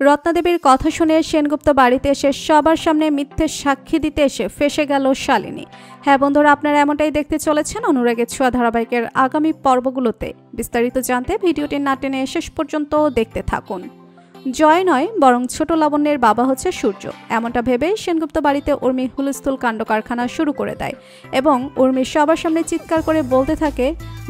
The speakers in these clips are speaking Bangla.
রত্নাদেবীর কথা শুনে সেনগুপ্ত বাড়িতে এসে সবার সামনে মিথ্যে সাক্ষী দিতে এসে ফেঁসে গেল শালিনী। হ্যাঁ বন্ধুরা, আপনারা এমনটাই দেখতে চলেছেন অনুরাগের ছোঁয়া ধারাবাহিকের আগামী পর্বগুলোতে। বিস্তারিত জানতে ভিডিওটি না টেনে শেষ পর্যন্ত দেখতে থাকুন। জয় নয় বরং ছোট লাবণ্যের বাবা হচ্ছে সূর্য, এমনটা ভেবে সেনগুপ্ত বাড়িতে উর্মি হুলস্থুল কাণ্ড কারখানা শুরু করে দেয় এবং উর্মি সবার সামনে চিৎকার করে বলতে থাকে,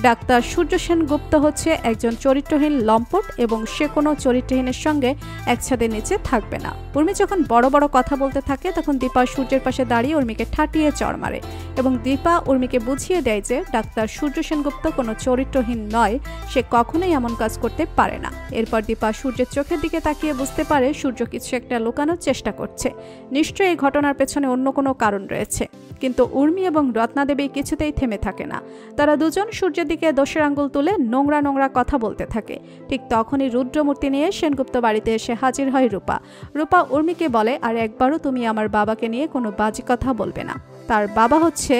ডাক্তার সূর্য সেনগুপ্ত হচ্ছে একজন চরিত্রহীন লম্পট এবং সে কোনো চরিত্রহীনের সঙ্গে এক ছাদের নিচে থাকবে না। উর্মি যখন বড় বড় কথা বলতে থাকে তখন দীপা সূর্যের পাশে দাঁড়িয়ে উর্মিকে ঠাটিয়ে চড় মারে এবং দীপা উর্মিকে বুঝিয়ে দেয় যে ডাক্তার সূর্য সেনগুপ্ত কোনো চরিত্রহীন নয়, সে কখনোই এমন কাজ করতে পারে না। এরপর দীপা সূর্যের চোখের দিকে তাকিয়ে বুঝতে পারে সূর্য কিছু একটা লুকানোর চেষ্টা করছে, নিশ্চয়ই এই ঘটনার পেছনে অন্য কোনো কারণ রয়েছে। কিন্তু উর্মি এবং রত্নাদেবী কিছুতেই থেমে থাকে না, তারা দুজন সূর্যের দিকে দোষের আঙ্গুল তুলে নোংরা নোংরা কথা বলতে থাকে। ঠিক তখনই রুদ্রমূর্তি নিয়ে সেনগুপ্ত বাড়িতে এসে হাজির হয় রূপা। রূপা উর্মিকে বলে, আর একবারও তুমি আমার বাবাকে নিয়ে কোনো বাজে কথা বলবে না। তার বাবা হচ্ছে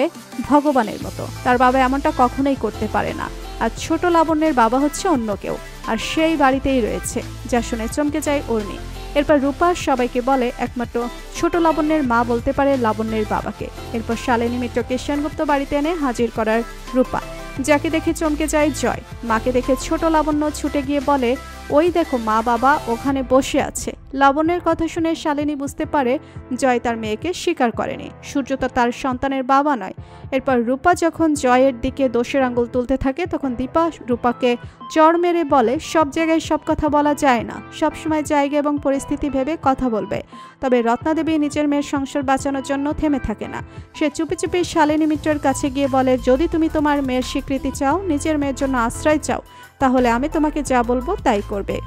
ভগবানের মতো, তার বাবা এমনটা কখনোই করতে পারে না। আর ছোট লাবণ্যের বাবা হচ্ছে অন্য কেউ, আর সেই বাড়িতেই রয়েছে। যা শুনে চমকে যায় উর্মি। এরপর রূপা সবাইকে বলে একমাত্র ছোট লাবণ্যের মা বলতে পারে লাবণ্যের বাবাকে। এরপর শালিনী মিত্রকে সেনগুপ্ত বাড়িতে এনে হাজির করার রূপা, যাকে দেখে চমকে যায় জয়। মাকে দেখে ছোট লাবণ্য ছুটে গিয়ে বলে, ওই দেখো মা বাবা ওখানে বসে আছে। লাবণ্যের কথা শুনে শালিনী বুঝতে পারে জয় তার মেয়েকে স্বীকার করেনি, সূর্য তো তার সন্তানের বাবা নয়। এরপর রূপা যখন জয়ের দিকে দোষের আঙ্গুল তুলতে থাকে তখন দীপা রূপাকে চড় মেরে বলে, সব জায়গায় সব কথা বলা যায় না, সবসময় জায়গা এবং পরিস্থিতি ভেবে কথা বলবে। তবে রত্নাদেবী নিজের মেয়ের সংসার বাঁচানোর জন্য থেমে থাকে না, সে চুপি চুপি শালিনী মিত্রের কাছে গিয়ে বলে, যদি তুমি তোমার মেয়ের স্বীকৃতি চাও, নিজের মেয়ের জন্য আশ্রয় চাও, তাহলে আমি তোমাকে যা বলবো তাই করবে।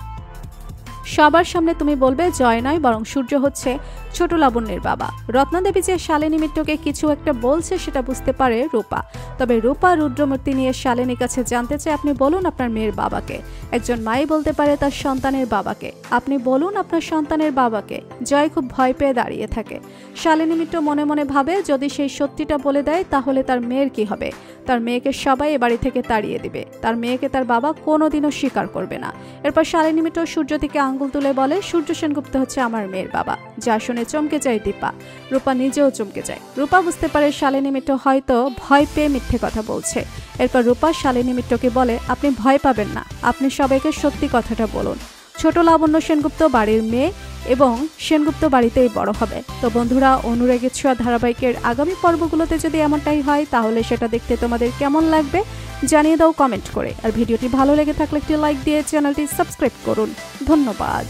সবার সামনে তুমি বলবে জয় নয় বরং সূর্য হচ্ছে ছোট লাবণ্যের বাবা। রত্নাদেবী যে শালিনী মিত্রকে কিছু একটা বলছে সেটা বুঝতে পারে রূপা। তবে রূপা রুদ্রমূর্তি নিয়ে শালিনীর কাছে জানতে চায়, আপনি বলুন আপনার মেয়ের বাবাকে। একজন মাই বলতে পারে তার সন্তানের বাবাকে, আপনি বলুন আপনার সন্তানের বাবাকে। জয় খুব ভয় পেয়ে দাঁড়িয়ে থাকে। শালিনী মিত্র মনে মনে ভাবে, যদি সেই সত্যিটা বলে দেয় তাহলে তার মেয়ের কি হবে। তার মেয়েকে সবাই এ বাড়ি থেকে তাড়িয়ে দিবে, তার মেয়েকে তার বাবা কোনোদিনও স্বীকার করবে না। এরপর শালিনী মিত্র সূর্য থেকে আঙ্গুল তুলে বলে, সূর্য সেনগুপ্ত হচ্ছে আমার মেয়ের বাবা। যা শুনে চমকে যায় দীপা, রূপা নিজেও চমকে যায়। রূপা বুঝতে পারে শালিনী মিত্র হয়তো ভয় পেয়ে মিথ্যে কথা বলছে। এরপর রূপা শালিনী মিত্রকে বলে, আপনি ভয় পাবেন না, আপনি সবাইকে সত্যি কথাটা বলুন। ছোট লাবণ্য সেনগুপ্ত বাড়ির মেয়ে এবং সেনগুপ্ত বাড়িতেই বড় হবে। তো বন্ধুরা, অনুরাগের ছোঁয়া ধারাবাহিকের আগামী পর্বগুলোতে যদি এমনটাই হয় তাহলে সেটা দেখতে তোমাদের কেমন লাগবে জানিয়ে দাও কমেন্ট করে। আর ভিডিওটি ভালো লেগে থাকলে একটি লাইক দিয়ে চ্যানেলটি সাবস্ক্রাইব করুন। ধন্যবাদ।